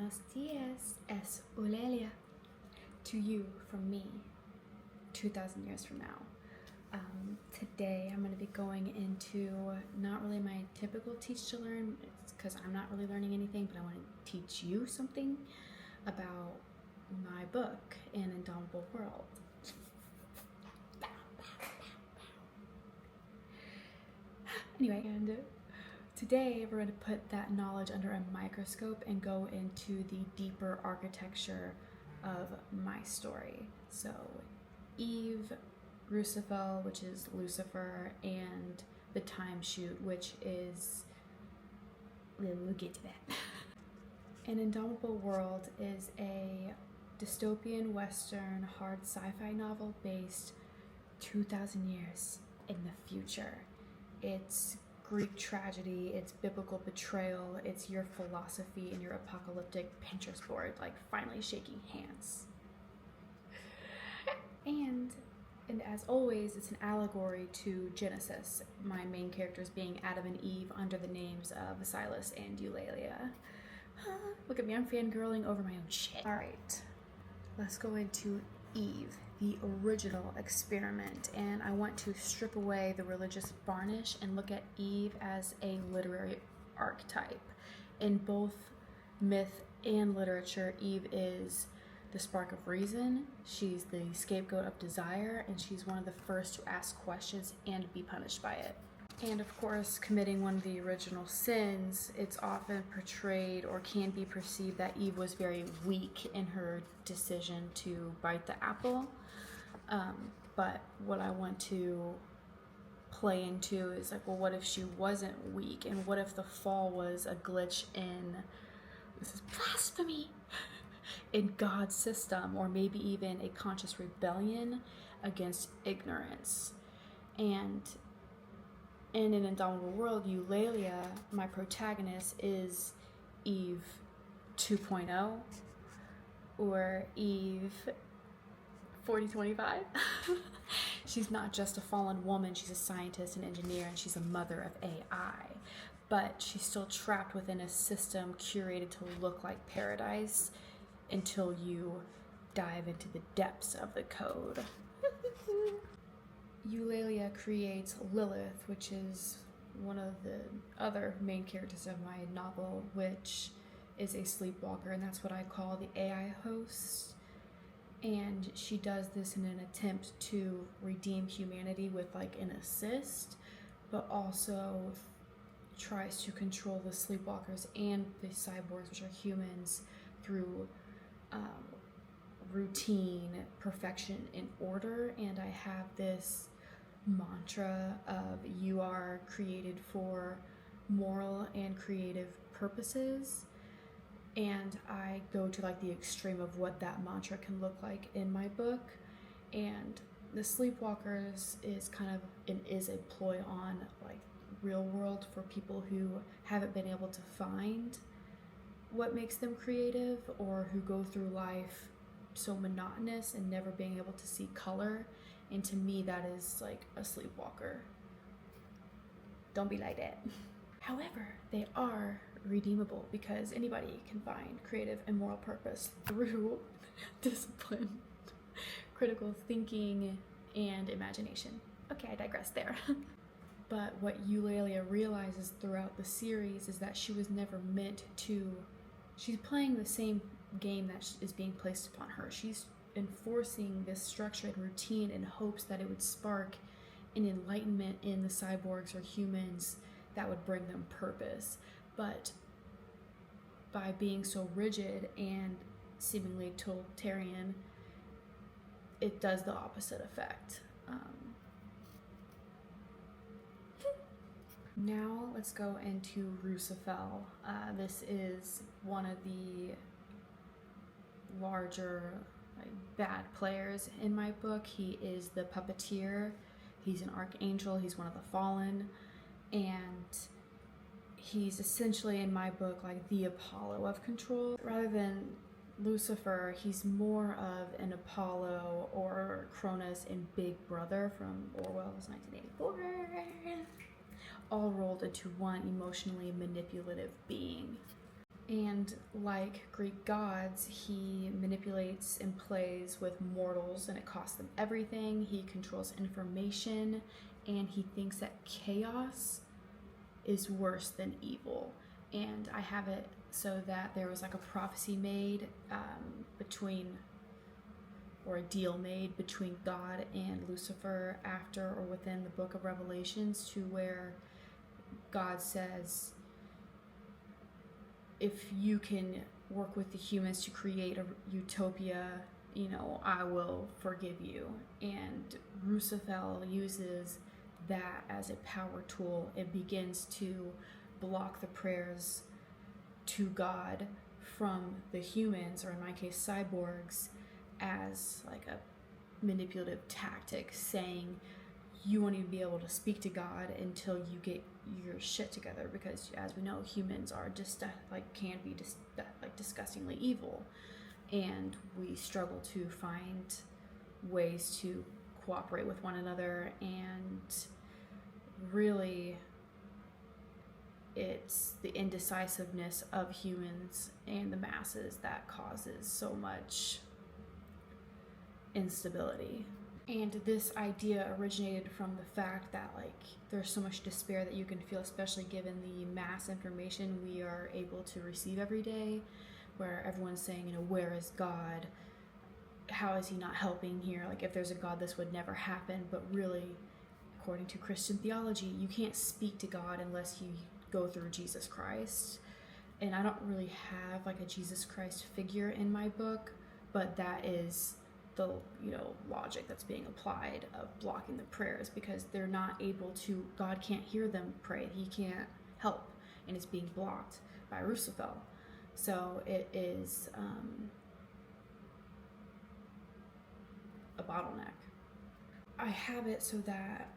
Buenos dias, es Éulàlia. To you from me, 2,000 years from now. Today I'm going to be going into not really my typical teach to learn, because I'm not really learning anything, but I want to teach you something about my book, An Indomitable World. Anyway, and today we're going to put that knowledge under a microscope and go into the deeper architecture of my story. So Eve, Rucifel, which is Lucifer, and the Timeshoot, which is, we'll get to that. An Indomitable World is a dystopian western hard sci-fi novel based 2,000 years in the future. It's Greek tragedy, it's biblical betrayal, it's your philosophy and your apocalyptic Pinterest board, like finally shaking hands. And as always, it's an allegory to Genesis, my main characters being Adam and Eve under the names of Silas and Éulàlia. Look at me, I'm fangirling over my own shit. Alright, let's go into Eve, the original experiment, and I want to strip away the religious varnish and look at Eve as a literary archetype. In both myth and literature, Eve is the spark of reason, she's the scapegoat of desire, and she's one of the first to ask questions and be punished by it. And of course, committing one of the original sins, it's often portrayed or can be perceived that Eve was very weak in her decision to bite the apple. But what I want to play into is like, well, what if she wasn't weak? And what if the fall was a glitch in, this is blasphemy, in God's system, or maybe even a conscious rebellion against ignorance? And in An Indomitable World, Éulàlia, my protagonist, is Eve 2.0 or Eve 4025. She's not just a fallen woman, she's a scientist and engineer, and she's a mother of AI. But she's still trapped within a system curated to look like paradise until you dive into the depths of the code. Éulàlia creates Lilith, which is one of the other main characters of my novel, which is a sleepwalker, and that's what I call the AI host. And she does this in an attempt to redeem humanity with like an assist, but also tries to control the sleepwalkers and the cyborgs, which are humans, through routine, perfection, and order. And I have this mantra of you are created for moral and creative purposes, and I go to like the extreme of what that mantra can look like in my book. And the sleepwalkers is kind of is a ploy on like real world for people who haven't been able to find what makes them creative, or who go through life so monotonous and never being able to see color. And to me, that is like a sleepwalker. Don't be like that. However, they are redeemable because anybody can find creative and moral purpose through discipline, critical thinking, and imagination. Okay, I digress there. But what Éulàlia realizes throughout the series is that she was never meant to, she's playing the same game that is being placed upon her. She's enforcing this structure and routine in hopes that it would spark an enlightenment in the cyborgs or humans that would bring them purpose. But by being so rigid and seemingly totalitarian, it does the opposite effect. Now let's go into Rucifel. This is one of the larger bad players in my book. He is the puppeteer, he's an archangel, he's one of the fallen, and he's essentially in my book like the Apollo of control. Rather than Lucifer, he's more of an Apollo or Cronus in Big Brother from Orwell's 1984, all rolled into one emotionally manipulative being. And like Greek gods, he manipulates and plays with mortals, and it costs them everything. He controls information, and he thinks that chaos is worse than evil. And I have it so that there was like a prophecy made between, or a deal made between God and Lucifer after or within the book of Revelations, to where God says, if you can work with the humans to create a utopia, you know, I will forgive you. And Rucifel uses that as a power tool. It begins to block the prayers to God from the humans, or in my case cyborgs, as like a manipulative tactic, saying you won't even be able to speak to God until you get your shit together, because as we know, humans are just can be disgustingly evil, and we struggle to find ways to cooperate with one another. And really, it's the indecisiveness of humans and the masses that causes so much instability. And this idea originated from the fact that there's so much despair that you can feel, especially given the mass information we are able to receive every day, where everyone's saying, you know, where is God? How is he not helping here? Like, if there's a God, this would never happen. But really, according to Christian theology, you can't speak to God unless you go through Jesus Christ. And I don't really have like a Jesus Christ figure in my book, but that is the, you know, logic that's being applied of blocking the prayers, because they're not able to, God can't hear them pray, he can't help, and it's being blocked by Rucifel. So it is a bottleneck. I have it so that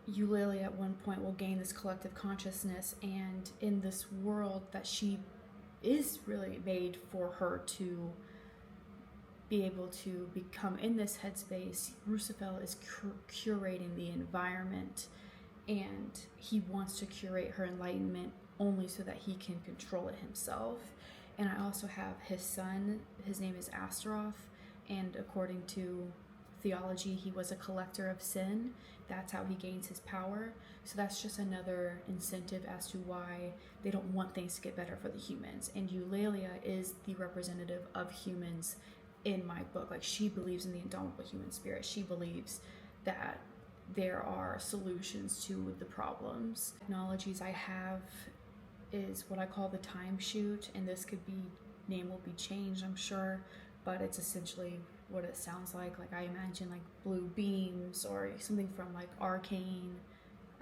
Éulàlia at one point will gain this collective consciousness, and in this world that she is really made for her to be able to become in this headspace, Rucifel is curating the environment, and he wants to curate her enlightenment only so that he can control it himself. And I also have his son, his name is Astaroth, and according to theology, he was a collector of sin. That's how he gains his power. So that's just another incentive as to why they don't want things to get better for the humans. And Éulàlia is the representative of humans in my book. Like, she believes in the indomitable human spirit. She believes that there are solutions to the problems. Technologies I have is what I call the Timeshoot, and this could be, name will be changed, I'm sure, but it's essentially what it sounds like. Like, I imagine like blue beams or something from like Arcane.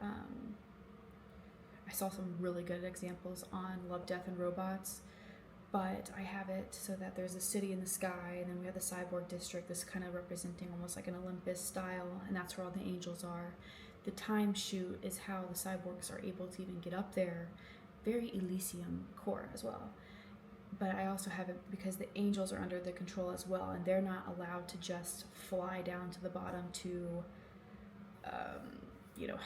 I saw some really good examples on Love, Death, and Robots, but I have it so that there's a city in the sky, and then we have the cyborg district, this kind of representing almost like an Olympus style, and that's where all the angels are. The Timeshoot is how the cyborgs are able to even get up there. Very Elysium core as well. But I also have it because the angels are under the control as well, and they're not allowed to just fly down to the bottom to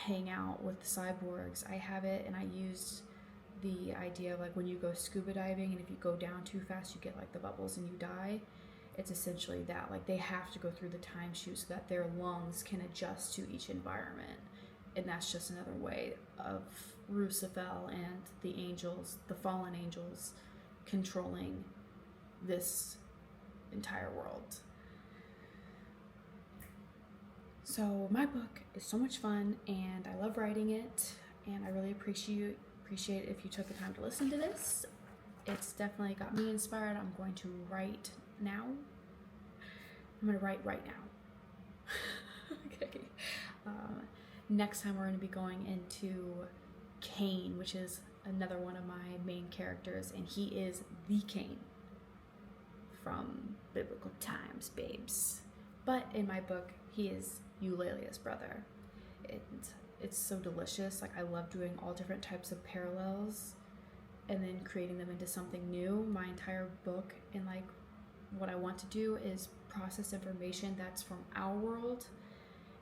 hang out with the cyborgs. I have it, and I used the idea of like when you go scuba diving, and if you go down too fast you get like the bubbles and you die. It's essentially that, like, they have to go through the Timeshoot so that their lungs can adjust to each environment. And that's just another way of Rucifel and the angels, the fallen angels, controlling this entire world. So my book is so much fun, and I love writing it, and I really appreciate it if you took the time to listen to this. It's definitely got me inspired. I'm going to write now. I'm going to write right now. Okay. Next time we're going to be going into Cain, which is another one of my main characters, and he is the Cain from biblical times, babes. But in my book, he is Éulàlia's brother. It's so delicious. Like, I love doing all different types of parallels and then creating them into something new. My entire book, and like what I want to do is process information that's from our world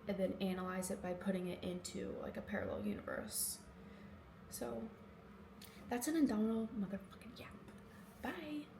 and then analyze it by putting it into like a parallel universe. So that's an Indomitable motherfucking Yap. Bye.